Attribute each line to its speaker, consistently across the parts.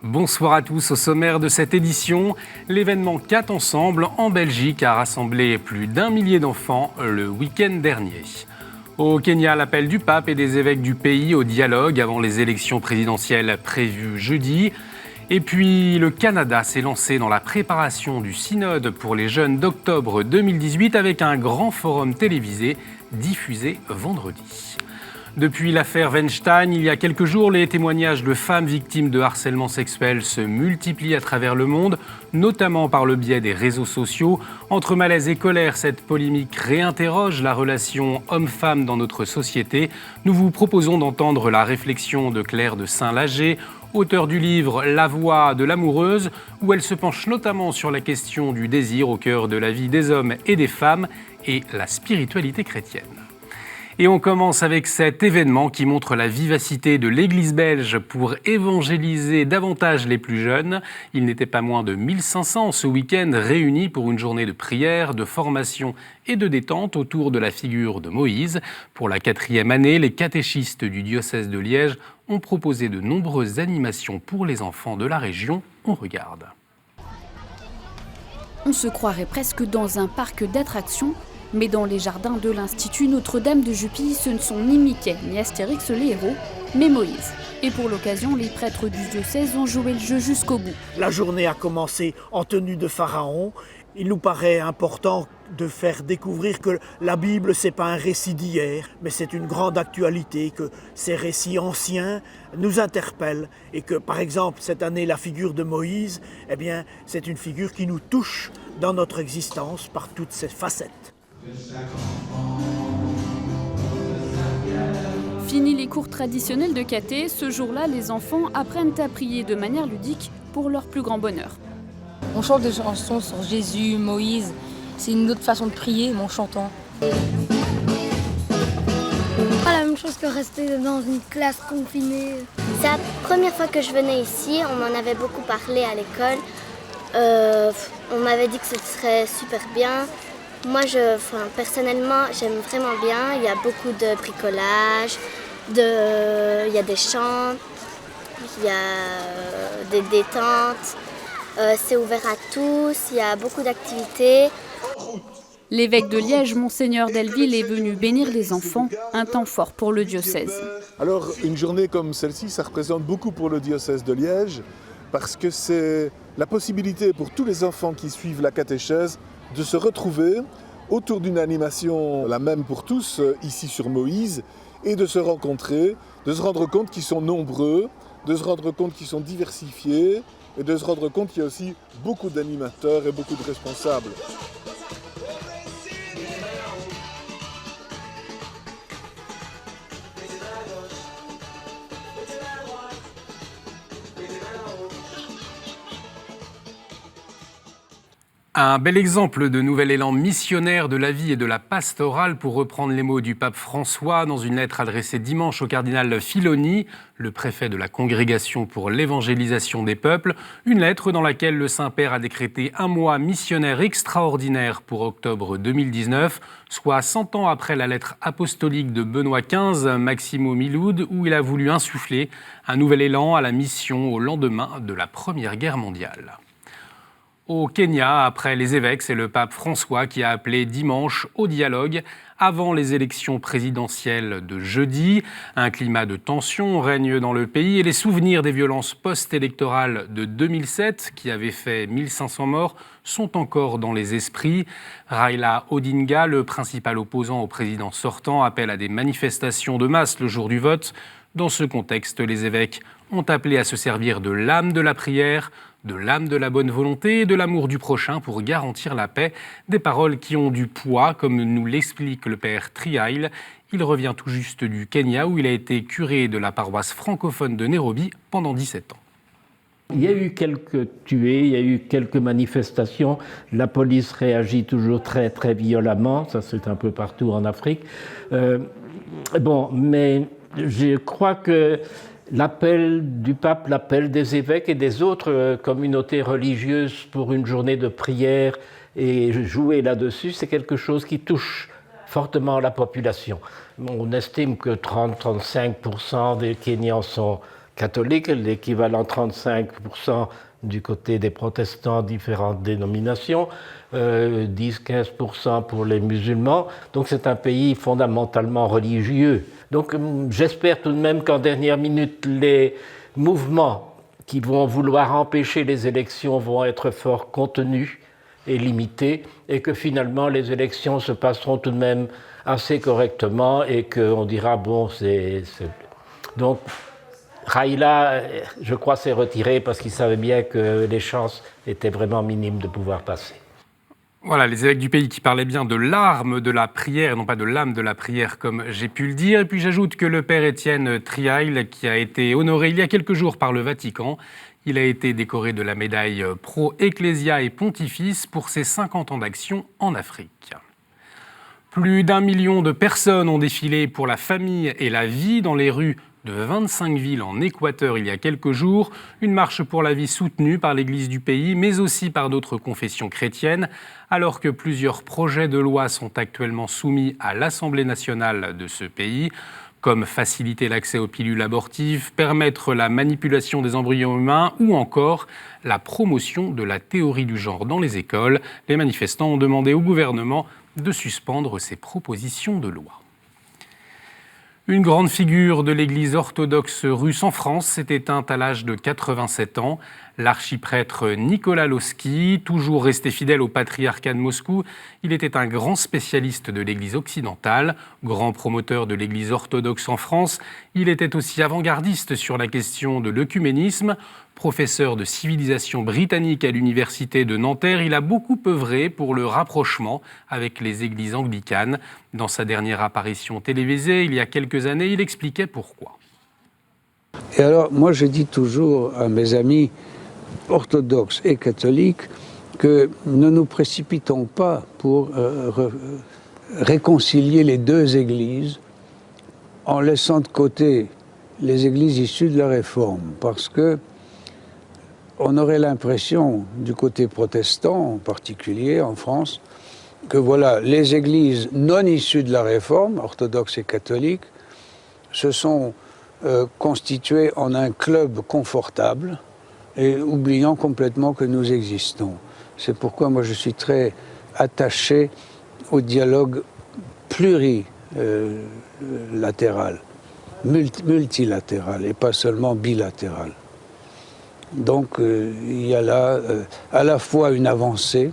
Speaker 1: Bonsoir à tous. Au sommaire de cette édition, l'événement 4 Ensemble en Belgique a rassemblé plus d'1 millier d'enfants le week-end dernier. Au Kenya, l'appel du pape et des évêques du pays au dialogue avant les élections présidentielles prévues jeudi. Et puis le Canada s'est lancé dans la préparation du synode pour les jeunes d'octobre 2018 avec un grand forum télévisé diffusé vendredi. Depuis l'affaire Weinstein, il y a quelques jours, les témoignages de femmes victimes de harcèlement sexuel se multiplient à travers le monde, notamment par le biais des réseaux sociaux. Entre malaise et colère, cette polémique réinterroge la relation homme-femme dans notre société. Nous vous proposons d'entendre la réflexion de Claire de Saint-Lager, auteure du livre « La voix de l'amoureuse », où elle se penche notamment sur la question du désir au cœur de la vie des hommes et des femmes et la spiritualité chrétienne. Et on commence avec cet événement qui montre la vivacité de l'Église belge pour évangéliser davantage les plus jeunes. Il n'était pas moins de 1500 ce week-end réunis pour une journée de prière, de formation et de détente autour de la figure de Moïse. Pour la 4e année, les catéchistes du diocèse de Liège ont proposé de nombreuses animations pour les enfants de la région. On regarde.
Speaker 2: On se croirait presque dans un parc d'attractions. Mais dans les jardins de l'Institut Notre-Dame de Jupille, ce ne sont ni Mickey ni Astérix les héros, mais Moïse. Et pour l'occasion, les prêtres du diocèse ont joué le jeu jusqu'au bout.
Speaker 3: La journée a commencé en tenue de pharaon. Il nous paraît important de faire découvrir que la Bible, c'est pas un récit d'hier, mais c'est une grande actualité, que ces récits anciens nous interpellent et que, par exemple, cette année, la figure de Moïse, eh bien, c'est une figure qui nous touche dans notre existence par toutes ses facettes.
Speaker 2: Fini les cours traditionnels de caté, ce jour-là, les enfants apprennent à prier de manière ludique pour leur plus grand bonheur.
Speaker 4: On chante des chansons sur Jésus, Moïse. C'est une autre façon de prier, mais en chantant.
Speaker 5: Pas la même chose que rester dans une classe confinée.
Speaker 6: C'est la première fois que je venais ici, on m'en avait beaucoup parlé à l'école. On m'avait dit que ce serait super bien. Moi, personnellement, j'aime vraiment bien. Il y a beaucoup de bricolage, il y a des chants, il y a des détentes. C'est ouvert à tous, il y a beaucoup d'activités.
Speaker 2: L'évêque de Liège, Monseigneur Delville, est venu bénir les enfants, un temps fort pour le diocèse.
Speaker 7: Alors, une journée comme celle-ci, ça représente beaucoup pour le diocèse de Liège, parce que c'est la possibilité pour tous les enfants qui suivent la catéchèse de se retrouver autour d'une animation, la même pour tous, ici sur Moïse, et de se rencontrer, de se rendre compte qu'ils sont nombreux, de se rendre compte qu'ils sont diversifiés, et de se rendre compte qu'il y a aussi beaucoup d'animateurs et beaucoup de responsables.
Speaker 1: Un bel exemple de nouvel élan missionnaire de la vie et de la pastorale, pour reprendre les mots du pape François dans une lettre adressée dimanche au cardinal Filoni, le préfet de la Congrégation pour l'évangélisation des peuples. Une lettre dans laquelle le Saint-Père a décrété un mois missionnaire extraordinaire pour octobre 2019, soit 100 ans après la lettre apostolique de Benoît XV, Maximo Miloud, où il a voulu insuffler un nouvel élan à la mission au lendemain de la Première Guerre mondiale. Au Kenya, après les évêques, c'est le pape François qui a appelé dimanche au dialogue avant les élections présidentielles de jeudi. Un climat de tension règne dans le pays et les souvenirs des violences post-électorales de 2007, qui avaient fait 1500 morts, sont encore dans les esprits. Raila Odinga, le principal opposant au président sortant, appelle à des manifestations de masse le jour du vote. Dans ce contexte, les évêques ont appelé à se servir de l'âme de la prière, de l'âme de la bonne volonté et de l'amour du prochain pour garantir la paix. Des paroles qui ont du poids, comme nous l'explique le père Triail. Il revient tout juste du Kenya, où il a été curé de la paroisse francophone de Nairobi pendant 17 ans.
Speaker 8: Il y a eu quelques tués, il y a eu quelques manifestations. La police réagit toujours très très violemment, ça c'est un peu partout en Afrique. Mais je crois que l'appel du pape, l'appel des évêques et des autres communautés religieuses pour une journée de prière et jouer là-dessus, c'est quelque chose qui touche fortement la population. On estime que 30-35% des Kenyans sont catholiques, l'équivalent 35% du côté des protestants, différentes dénominations, 10-15% pour les musulmans. Donc c'est un pays fondamentalement religieux. Donc j'espère tout de même qu'en dernière minute, les mouvements qui vont vouloir empêcher les élections vont être fort contenus et limités, et que finalement les élections se passeront tout de même assez correctement et qu'on dira bon, Donc Raila, je crois, s'est retiré parce qu'il savait bien que les chances étaient vraiment minimes de pouvoir passer.
Speaker 1: Voilà, les évêques du pays qui parlaient bien de l'arme de la prière, non pas de l'âme de la prière, comme j'ai pu le dire. Et puis j'ajoute que le père Étienne Triail, qui a été honoré il y a quelques jours par le Vatican, il a été décoré de la médaille Pro Ecclesia et Pontifice pour ses 50 ans d'action en Afrique. Plus d'1 million de personnes ont défilé pour la famille et la vie dans les rues de 25 villes en Équateur il y a quelques jours. Une marche pour la vie soutenue par l'Église du pays, mais aussi par d'autres confessions chrétiennes, alors que plusieurs projets de loi sont actuellement soumis à l'Assemblée nationale de ce pays, comme faciliter l'accès aux pilules abortives, permettre la manipulation des embryons humains ou encore la promotion de la théorie du genre dans les écoles. Les manifestants ont demandé au gouvernement de suspendre ces propositions de loi. Une grande figure de l'Église orthodoxe russe en France s'est éteinte à l'âge de 87 ans. L'archiprêtre Nicolas Lossky, toujours resté fidèle au patriarcat de Moscou, il était un grand spécialiste de l'Église occidentale, grand promoteur de l'Église orthodoxe en France. Il était aussi avant-gardiste sur la question de l'œcuménisme. Professeur de civilisation britannique à l'université de Nanterre, il a beaucoup œuvré pour le rapprochement avec les églises anglicanes. Dans sa dernière apparition télévisée, il y a quelques années, il expliquait pourquoi.
Speaker 9: Et alors, moi je dis toujours à mes amis orthodoxes et catholiques que ne nous précipitons pas pour réconcilier les deux églises en laissant de côté les églises issues de la Réforme, parce que on aurait l'impression, du côté protestant en particulier en France, que voilà, les églises non issues de la Réforme, orthodoxes et catholiques, se sont constituées en un club confortable et oubliant complètement que nous existons. C'est pourquoi moi je suis très attaché au dialogue plurilatéral, multilatéral et pas seulement bilatéral. Donc il y a là à la fois une avancée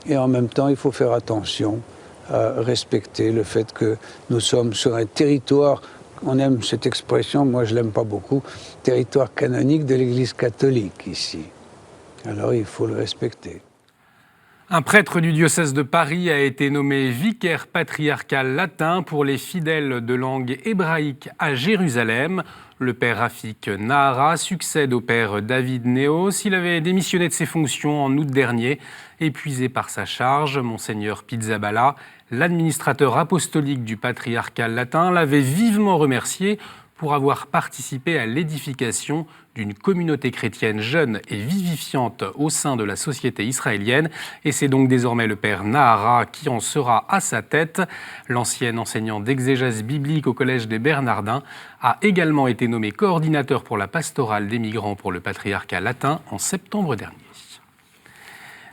Speaker 9: et en même temps il faut faire attention à respecter le fait que nous sommes sur un territoire, on aime cette expression, moi je l'aime pas beaucoup, territoire canonique de l'Église catholique ici. Alors il faut le respecter.
Speaker 1: Un prêtre du diocèse de Paris a été nommé vicaire patriarcal latin pour les fidèles de langue hébraïque à Jérusalem. Le père Rafik Nahara succède au père David Néos. Il avait démissionné de ses fonctions en août dernier, épuisé par sa charge. Monseigneur Pizzaballa, l'administrateur apostolique du patriarcat latin, l'avait vivement remercié pour avoir participé à l'édification d'une communauté chrétienne jeune et vivifiante au sein de la société israélienne. Et c'est donc désormais le père Nahara qui en sera à sa tête. L'ancien enseignant d'exégèse biblique au Collège des Bernardins a également été nommé coordinateur pour la pastorale des migrants pour le patriarcat latin en septembre dernier.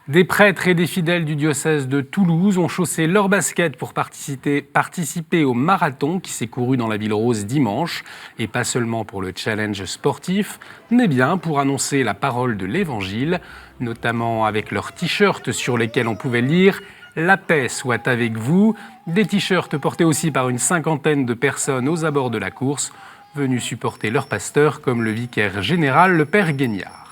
Speaker 1: Des prêtres et des fidèles du diocèse de Toulouse ont chaussé leurs baskets pour participer au marathon qui s'est couru dans la ville rose dimanche. Et pas seulement pour le challenge sportif, mais bien pour annoncer la parole de l'Évangile, notamment avec leurs t-shirts sur lesquels on pouvait lire « La paix soit avec vous ». Des t-shirts portés aussi par une cinquantaine de personnes aux abords de la course, venus supporter leur pasteur comme le vicaire général, le père Guignard.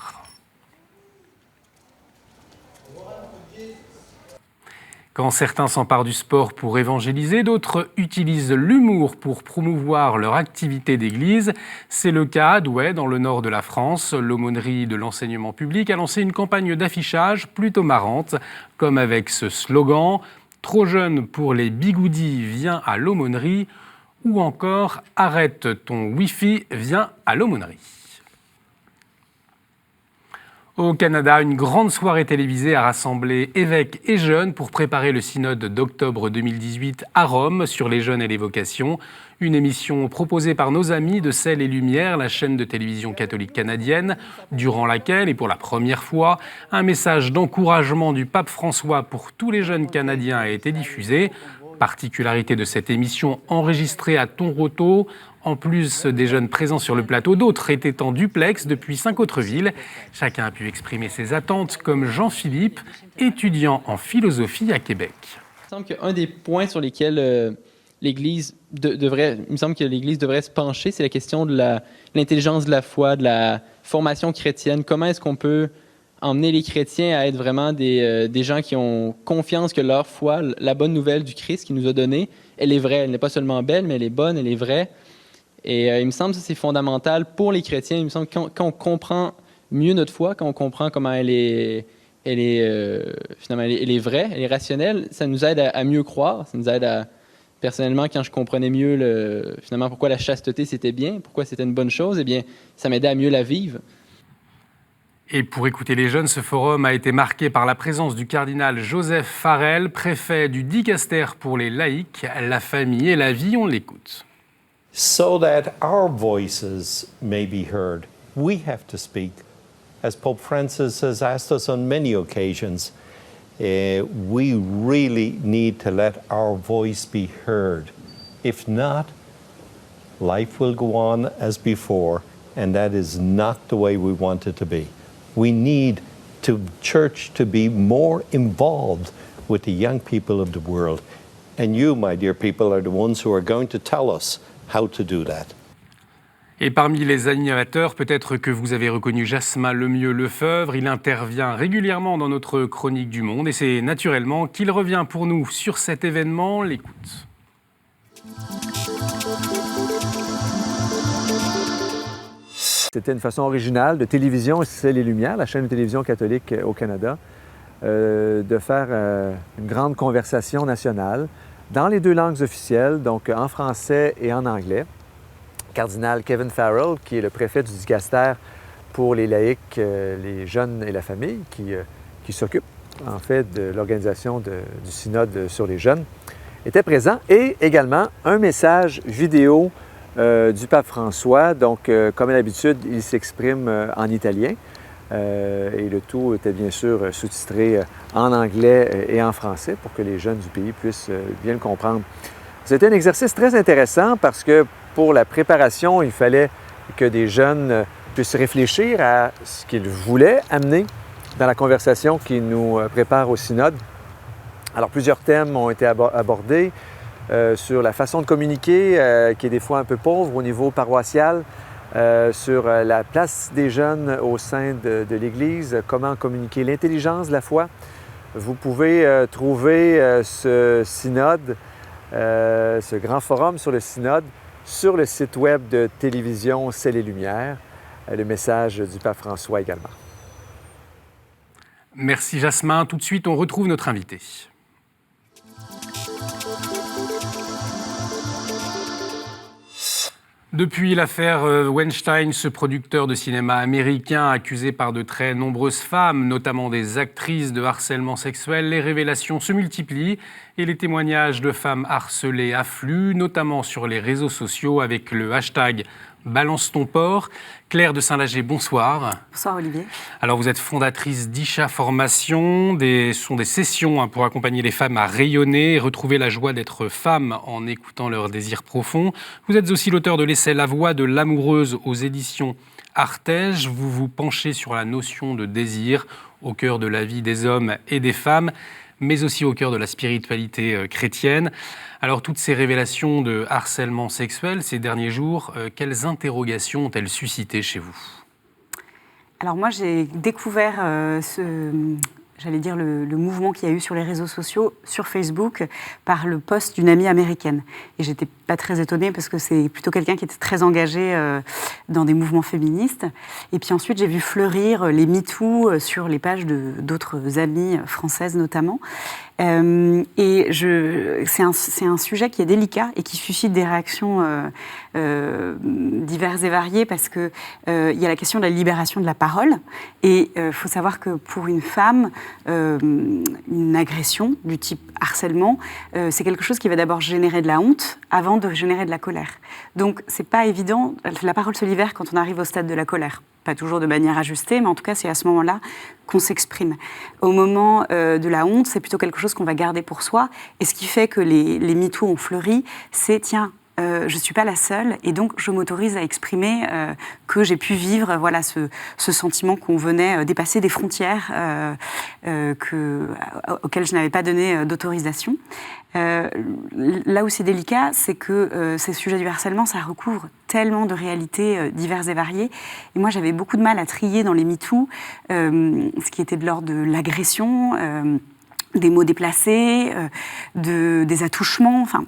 Speaker 1: Quand certains s'emparent du sport pour évangéliser, d'autres utilisent l'humour pour promouvoir leur activité d'église. C'est le cas à Douai, dans le nord de la France. L'aumônerie de l'enseignement public a lancé une campagne d'affichage plutôt marrante, comme avec ce slogan « Trop jeune pour les bigoudis, viens à l'aumônerie » ou encore « Arrête ton Wi-Fi, viens à l'aumônerie ». Au Canada, une grande soirée télévisée a rassemblé évêques et jeunes pour préparer le synode d'octobre 2018 à Rome sur les jeunes et les vocations. Une émission proposée par nos amis de Sel et Lumière, la chaîne de télévision catholique canadienne, durant laquelle, et pour la première fois, un message d'encouragement du pape François pour tous les jeunes Canadiens a été diffusé. Particularité de cette émission enregistrée à Toronto. En plus des jeunes présents sur le plateau, d'autres étaient en duplex depuis 5 autres villes. Chacun a pu exprimer ses attentes, comme Jean-Philippe, étudiant en philosophie à Québec.
Speaker 10: Il me semble qu'un des points sur lesquels l'Église devrait se pencher, c'est la question de l'intelligence de la foi, de la formation chrétienne. Comment est-ce qu'on peut emmener les chrétiens à être vraiment des gens qui ont confiance que leur foi, la bonne nouvelle du Christ qu'il nous a donnée, elle est vraie. Elle n'est pas seulement belle, mais elle est bonne, elle est vraie. Et il me semble que c'est fondamental pour les chrétiens. Il me semble que quand on comprend mieux notre foi, quand on comprend comment elle est vraie, elle est rationnelle, ça nous aide à mieux croire. Ça nous aide à, personnellement, quand je comprenais mieux finalement pourquoi la chasteté c'était bien, pourquoi c'était une bonne chose, eh bien, ça m'aidait à mieux la vivre.
Speaker 1: Et pour écouter les jeunes, ce forum a été marqué par la présence du cardinal Joseph Farrell, préfet du Dicaster pour les laïcs, la famille et la vie. On l'écoute.
Speaker 11: So that our voices may be heard, we have to speak. As Pope Francis has asked us on many occasions, we really need to let our voice be heard. If not, life will go on as before, and that is not the way we want it to be. We need church to be more involved with the young people of the world. And you, my dear people, are the ones who are going to tell us how to do that.
Speaker 1: Et parmi les animateurs, peut-être que vous avez reconnu Jasmin Lemieux-Lefebvre. Il intervient régulièrement dans notre chronique du Monde et c'est naturellement qu'il revient pour nous sur cet événement. L'écoute.
Speaker 12: C'était une façon originale de télévision Sel et Lumière, la chaîne de télévision catholique au Canada, de faire une grande conversation nationale dans les deux langues officielles, donc en français et en anglais. Cardinal Kevin Farrell, qui est le préfet du Dicaster pour les laïcs, les jeunes et la famille, qui s'occupe en fait de l'organisation du synode sur les jeunes, était présent. Et également un message vidéo du pape François. Donc, comme à l'habitude, il s'exprime en italien. Et le tout était bien sûr sous-titré en anglais et en français pour que les jeunes du pays puissent bien le comprendre. C'était un exercice très intéressant parce que pour la préparation, il fallait que des jeunes puissent réfléchir à ce qu'ils voulaient amener dans la conversation qui nous prépare au synode. Alors, plusieurs thèmes ont été abordés sur la façon de communiquer, qui est des fois un peu pauvre au niveau paroissial, sur la place des jeunes au sein de l'Église, comment communiquer l'intelligence de la foi. Vous pouvez trouver ce synode, ce grand forum sur le synode, sur le site web de télévision Sel et Lumière, le message du pape François également.
Speaker 1: Merci Jasmin. Tout de suite, on retrouve notre invité. Depuis l'affaire Weinstein, ce producteur de cinéma américain accusé par de très nombreuses femmes, notamment des actrices, de harcèlement sexuel, les révélations se multiplient et les témoignages de femmes harcelées affluent, notamment sur les réseaux sociaux avec le hashtag Balance ton porc. Claire de Saint-Lager, bonsoir.
Speaker 13: Bonsoir Olivier. Alors
Speaker 1: vous êtes fondatrice d'Isha Formation. Ce sont des sessions pour accompagner les femmes à rayonner et retrouver la joie d'être femme en écoutant leurs désirs profonds. Vous êtes aussi l'auteur de l'essai La voix de l'amoureuse aux éditions Artege. Vous vous penchez sur la notion de désir au cœur de la vie des hommes et des femmes, mais aussi au cœur de la spiritualité chrétienne. Alors, toutes ces révélations de harcèlement sexuel ces derniers jours, quelles interrogations ont-elles suscité chez vous ?
Speaker 13: Alors moi, j'ai découvert j'allais dire, le mouvement qu'il y a eu sur les réseaux sociaux, sur Facebook, par le post d'une amie américaine. Et j'étais pas très étonnée parce que c'est plutôt quelqu'un qui était très engagé dans des mouvements féministes. Et puis ensuite, j'ai vu fleurir les MeToo sur les pages d'autres amies françaises notamment. Et c'est un sujet qui est délicat et qui suscite des réactions diverses et variées parce que il y a la question de la libération de la parole. Et il faut savoir que pour une femme, une agression du type harcèlement, c'est quelque chose qui va d'abord générer de la honte avant de générer de la colère. Donc c'est pas évident. La parole se libère quand on arrive au stade de la colère. Pas toujours de manière ajustée, mais en tout cas, c'est à ce moment-là qu'on s'exprime. Au moment de la honte, c'est plutôt quelque chose qu'on va garder pour soi. Et ce qui fait que les MeToo ont fleuri, c'est, tiens, je ne suis pas la seule, et donc je m'autorise à exprimer que j'ai pu vivre voilà, ce sentiment qu'on venait dépasser des frontières auxquelles je n'avais pas donné d'autorisation. Là où c'est délicat, c'est que ces sujets du harcèlement, ça recouvre tellement de réalités diverses et variées. Et moi, j'avais beaucoup de mal à trier dans les MeToo ce qui était de l'ordre de l'agression, des mots déplacés, des attouchements. Enfin,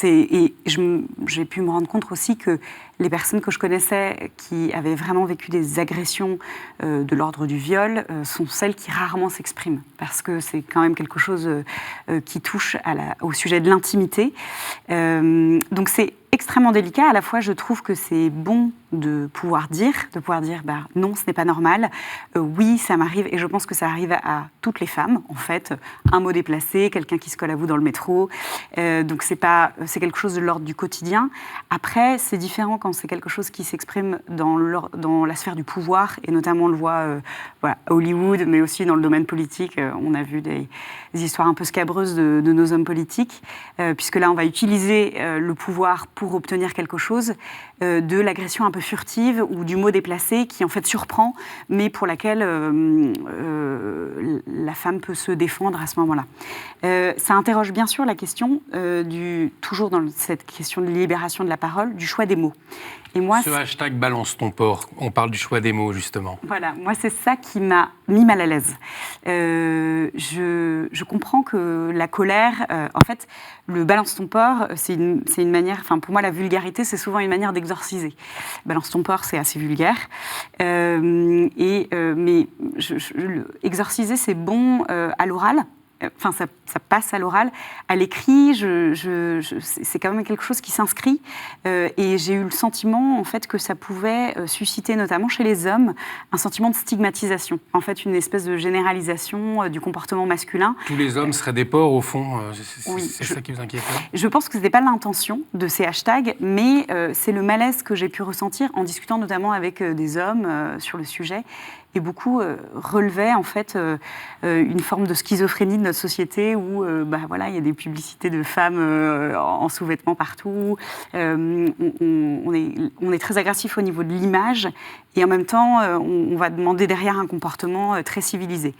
Speaker 13: j'ai pu me rendre compte aussi que les personnes que je connaissais qui avaient vraiment vécu des agressions de l'ordre du viol sont celles qui rarement s'expriment, parce que c'est quand même quelque chose qui touche au sujet de l'intimité. Donc c'est extrêmement délicat. À la fois, je trouve que c'est bon de pouvoir dire bah, non, ce n'est pas normal. Oui, ça m'arrive, et je pense que ça arrive à toutes les femmes, en fait. Un mot déplacé, quelqu'un qui se colle à vous dans le métro. Donc c'est quelque chose de l'ordre du quotidien. Après, c'est différent quand c'est quelque chose qui s'exprime dans la sphère du pouvoir, et notamment on le voit à Hollywood, mais aussi dans le domaine politique. On a vu des histoires un peu scabreuses de nos hommes politiques, puisque là, on va utiliser le pouvoir pour obtenir quelque chose, de l'agression un peu furtive ou du mot déplacé qui en fait surprend, mais pour laquelle la femme peut se défendre à ce moment-là. Ça interroge bien sûr la question toujours dans cette question de libération de la parole, du choix des mots. Et moi,
Speaker 1: ce hashtag balance ton porc, on parle du choix des mots justement.
Speaker 13: Voilà, moi c'est ça qui m'a mis mal à l'aise. Je comprends que la colère, en fait, le balance ton porc, c'est une manière, enfin pour moi la vulgarité c'est souvent une manière d'exorciser. Balance ton porc, c'est assez vulgaire, mais exorciser c'est bon à l'oral. Enfin, ça passe à l'oral. À l'écrit, c'est quand même quelque chose qui s'inscrit. Et j'ai eu le sentiment, en fait, que ça pouvait susciter, notamment chez les hommes, un sentiment de stigmatisation. En fait, une espèce de généralisation du comportement masculin.
Speaker 1: Tous les hommes seraient des porcs, au fond.
Speaker 13: Oui,
Speaker 1: c'est ça qui vous inquiète?
Speaker 13: Je pense que ce n'était pas l'intention de ces hashtags, mais c'est le malaise que j'ai pu ressentir en discutant notamment avec des hommes sur le sujet. Et beaucoup relevaient en fait une forme de schizophrénie de notre société où voilà, il y a des publicités de femmes en sous-vêtements partout. On est très agressif au niveau de l'image et en même temps, on va demander derrière un comportement très civilisé.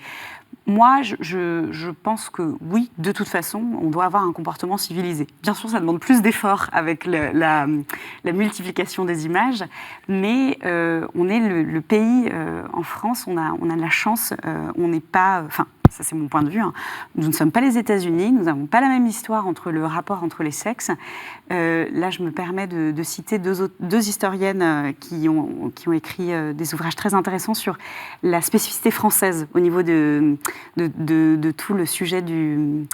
Speaker 13: Moi, je pense que oui, de toute façon, on doit avoir un comportement civilisé. Bien sûr, ça demande plus d'efforts avec la multiplication des images, mais on est le pays, en France, on a de la chance, on n'est pas... Enfin, ça c'est mon point de vue, hein. Nous ne sommes pas les États-Unis, nous n'avons pas la même histoire entre le rapport entre les sexes. Là, je me permets de citer deux historiennes qui ont écrit des ouvrages très intéressants sur la spécificité française au niveau de tout le sujet du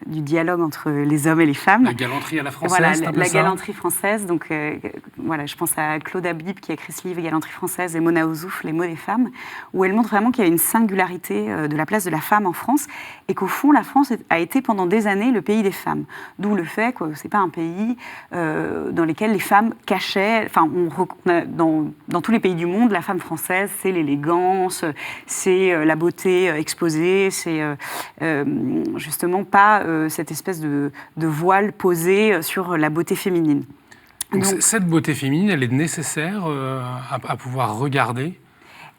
Speaker 13: dialogue entre les hommes et les femmes.
Speaker 1: La galanterie à la française,
Speaker 13: voilà, la galanterie française. Donc, voilà, je pense à Claude Habib qui a écrit ce livre, Galanterie française, et Mona Ozouf, Les mots des femmes, où elle montre vraiment qu'il y a une singularité de la place de la femme en France, et qu'au fond, la France a été pendant des années le pays des femmes. D'où le fait que c'est pas un pays dans lequel les femmes cachaient... Enfin, dans tous les pays du monde, la femme française, c'est l'élégance, c'est la beauté exposée, c'est... justement pas cette espèce de voile posé sur la beauté féminine.
Speaker 1: Donc, cette beauté féminine, elle est nécessaire à pouvoir regarder?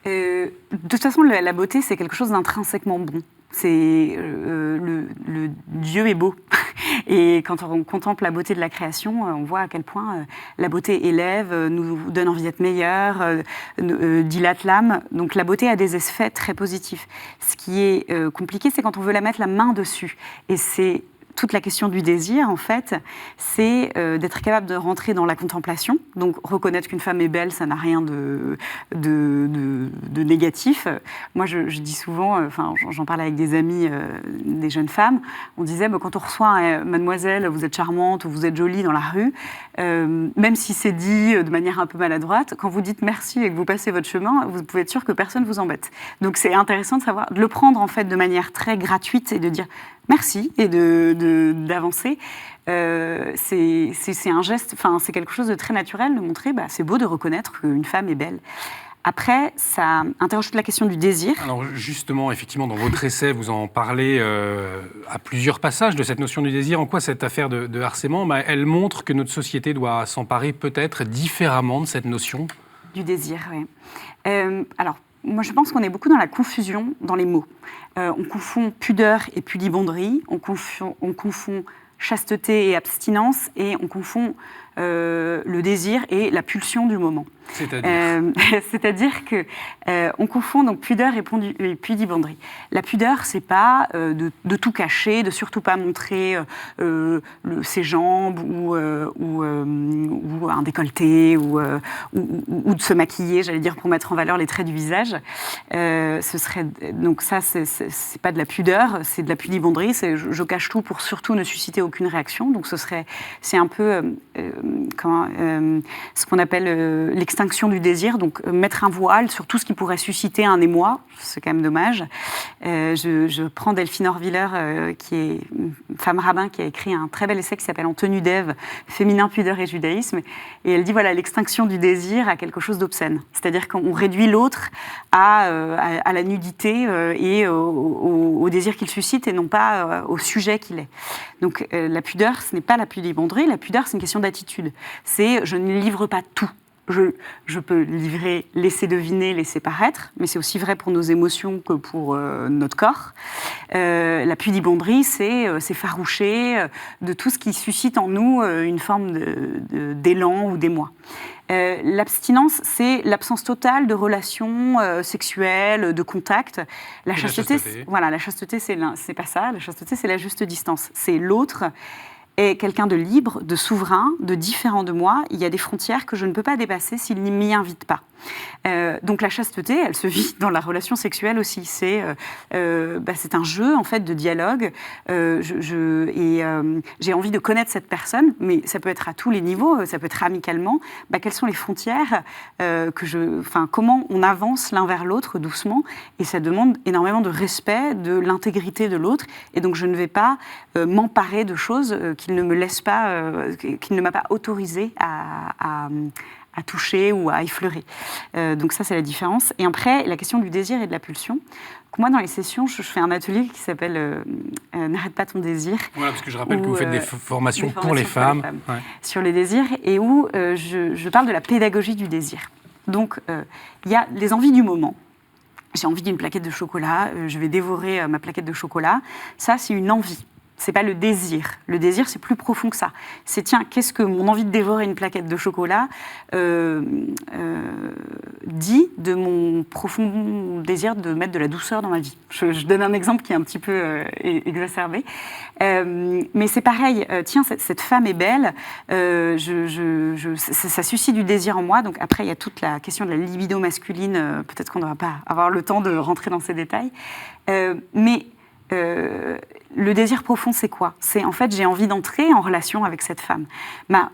Speaker 13: De toute façon, la beauté, c'est quelque chose d'intrinsèquement bon. le Dieu est beau. Et quand on contemple la beauté de la création, on voit à quel point la beauté élève, nous donne envie d'être meilleur, dilate l'âme. Donc la beauté a des effets très positifs. Ce qui est compliqué, c'est quand on veut la mettre la main dessus. Et c'est toute la question du désir, en fait, c'est d'être capable de rentrer dans la contemplation. Donc, reconnaître qu'une femme est belle, ça n'a rien de négatif. Moi, je dis souvent, j'en parlais avec des amis, des jeunes femmes, on disait, quand on reçoit mademoiselle, vous êtes charmante ou vous êtes jolie dans la rue, même si c'est dit de manière un peu maladroite, quand vous dites merci et que vous passez votre chemin, vous pouvez être sûr que personne ne vous embête. Donc, c'est intéressant de savoir, de le prendre, en fait, de manière très gratuite et de dire merci et d'avancer. C'est un geste, c'est quelque chose de très naturel de montrer, c'est beau de reconnaître qu'une femme est belle. Après, ça interroge toute la question du désir.
Speaker 1: Alors justement, effectivement, dans votre essai, vous en parlez à plusieurs passages de cette notion du désir. En quoi cette affaire de harcèlement, elle montre que notre société doit s'emparer peut-être différemment de cette notion ?
Speaker 13: Du désir, oui. Alors, moi, je pense qu'on est beaucoup dans la confusion dans les mots. On confond pudeur et pudibonderie, on confond chasteté et abstinence, et on confond le désir et la pulsion du moment. C'est-à-dire que on confond donc pudeur et pudibonderie. La pudeur, c'est pas de tout cacher, de surtout pas montrer ses jambes ou un décolleté ou de se maquiller, j'allais dire, pour mettre en valeur les traits du visage. Ce serait donc ça, c'est pas de la pudeur, c'est de la pudibonderie. C'est je cache tout pour surtout ne susciter aucune réaction. Donc c'est un peu ce qu'on appelle l'extinction du désir, donc mettre un voile sur tout ce qui pourrait susciter un émoi, c'est quand même dommage. Je prends Delphine Horviller, qui est une femme rabbin, qui a écrit un très bel essai qui s'appelle En tenue d'Ève, féminin, pudeur et judaïsme, et elle dit voilà, l'extinction du désir à quelque chose d'obscène, c'est-à-dire qu'on réduit l'autre à la nudité et au désir qu'il suscite et non pas au sujet qu'il est. Donc la pudeur, ce n'est pas la pudibonderie, la pudeur c'est une question d'attitude, c'est je ne livre pas tout. Je peux livrer, laisser deviner, laisser paraître, mais c'est aussi vrai pour nos émotions que pour notre corps. La pudibonderie, c'est s'effaroucher de tout ce qui suscite en nous une forme d'élan ou d'émoi. L'abstinence, c'est l'absence totale de relations sexuelles, de contact. La chasteté, c'est pas ça. La chasteté, c'est la juste distance. C'est l'autre est quelqu'un de libre, de souverain, de différent de moi. Il y a des frontières que je ne peux pas dépasser s'il ne m'y invite pas. Donc la chasteté, elle se vit dans la relation sexuelle aussi. C'est un jeu en fait de dialogue. J'ai envie de connaître cette personne, mais ça peut être à tous les niveaux. Ça peut être amicalement. Quelles sont les frontières comment on avance l'un vers l'autre doucement. Et ça demande énormément de respect de l'intégrité de l'autre. Et donc je ne vais pas m'emparer de choses qu'il ne me laisse pas, qu'il ne m'a pas autorisé à toucher ou à effleurer. Donc ça, c'est la différence. Et après, la question du désir et de la pulsion. Moi, dans les sessions, je fais un atelier qui s'appelle « N'arrête pas ton désir ».
Speaker 1: Voilà, parce que je rappelle que vous faites des formations pour les femmes. Ouais.
Speaker 13: Sur les désirs, et où je parle de la pédagogie du désir. Donc, il y a les envies du moment. J'ai envie d'une plaquette de chocolat, je vais dévorer ma plaquette de chocolat. Ça, c'est une envie. C'est pas le désir. Le désir, c'est plus profond que ça. C'est tiens, qu'est-ce que mon envie de dévorer une plaquette de chocolat dit de mon profond désir de mettre de la douceur dans ma vie. Je donne un exemple qui est un petit peu exacerbé. Mais c'est pareil. Tiens, cette femme est belle. Ça suscite du désir en moi. Donc après, il y a toute la question de la libido masculine. Peut-être qu'on n'aura pas avoir le temps de rentrer dans ces détails. Mais le désir profond, c'est quoi ? C'est en fait, j'ai envie d'entrer en relation avec cette femme.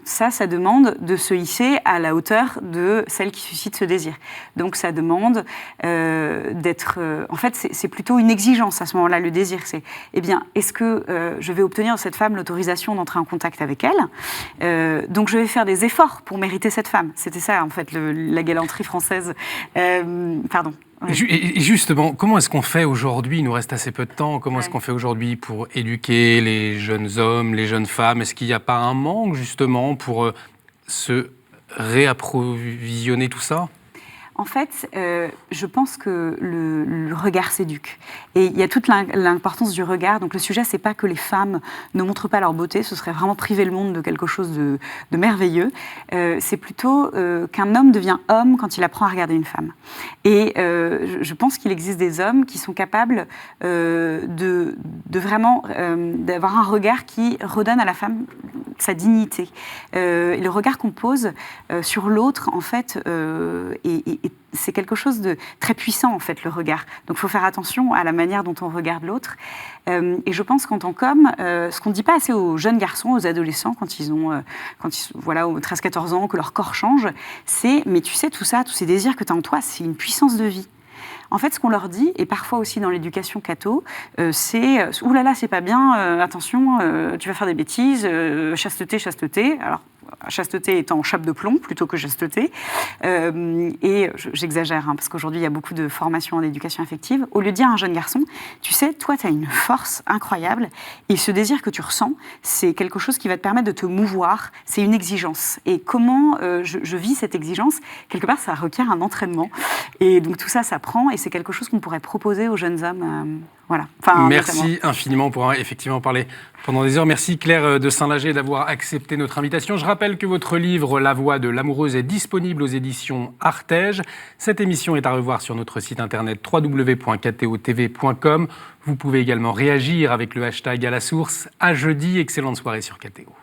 Speaker 13: Ça demande de se hisser à la hauteur de celle qui suscite ce désir. Donc ça demande d'être... en fait, c'est plutôt une exigence à ce moment-là, le désir. C'est, est-ce que je vais obtenir de cette femme l'autorisation d'entrer en contact avec elle ? Donc je vais faire des efforts pour mériter cette femme. C'était ça, en fait, la galanterie française. Pardon.
Speaker 1: Et justement, comment est-ce qu'on fait aujourd'hui ? Il nous reste assez peu de temps. Comment est-ce qu'on fait aujourd'hui pour éduquer les jeunes hommes, les jeunes femmes ? Est-ce qu'il n'y a pas un manque, justement, pour se réapprovisionner tout ça ?
Speaker 13: En fait, je pense que le regard s'éduque. Et il y a toute l'importance du regard. Donc le sujet, c'est pas que les femmes ne montrent pas leur beauté, ce serait vraiment priver le monde de quelque chose de merveilleux. C'est plutôt qu'un homme devient homme quand il apprend à regarder une femme. Et je pense qu'il existe des hommes qui sont capables de vraiment d'avoir un regard qui redonne à la femme sa dignité. Le regard qu'on pose sur l'autre, en fait, c'est quelque chose de très puissant, en fait, le regard. Donc il faut faire attention à la manière dont on regarde l'autre. Et je pense qu'en tant qu'homme, ce qu'on ne dit pas assez aux jeunes garçons, aux adolescents, quand ils sont voilà, aux 13-14 ans, que leur corps change, c'est « mais tu sais, tout ça, tous ces désirs que tu as en toi, c'est une puissance de vie ». En fait, ce qu'on leur dit, et parfois aussi dans l'éducation catho, c'est « ouh là là, c'est pas bien, attention, tu vas faire des bêtises, chasteté, chasteté ». Alors, chasteté étant chape de plomb plutôt que chasteté. Et j'exagère, parce qu'aujourd'hui, il y a beaucoup de formations en éducation affective. Au lieu de dire à un jeune garçon, tu sais, toi, tu as une force incroyable, et ce désir que tu ressens, c'est quelque chose qui va te permettre de te mouvoir, c'est une exigence. Et comment je vis cette exigence? Quelque part, ça requiert un entraînement. Et donc, tout ça s'apprend, et c'est quelque chose qu'on pourrait proposer aux jeunes hommes. Voilà. Enfin,
Speaker 1: merci
Speaker 13: notamment.
Speaker 1: Infiniment, on pourra effectivement parler pendant des heures. Merci Claire de Saint-Lager d'avoir accepté notre invitation. Je rappelle que votre livre « La voix de l'amoureuse » est disponible aux éditions Artege. Cette émission est à revoir sur notre site internet www.ktotv.com. Vous pouvez également réagir avec le hashtag à la source. À jeudi, excellente soirée sur KTO.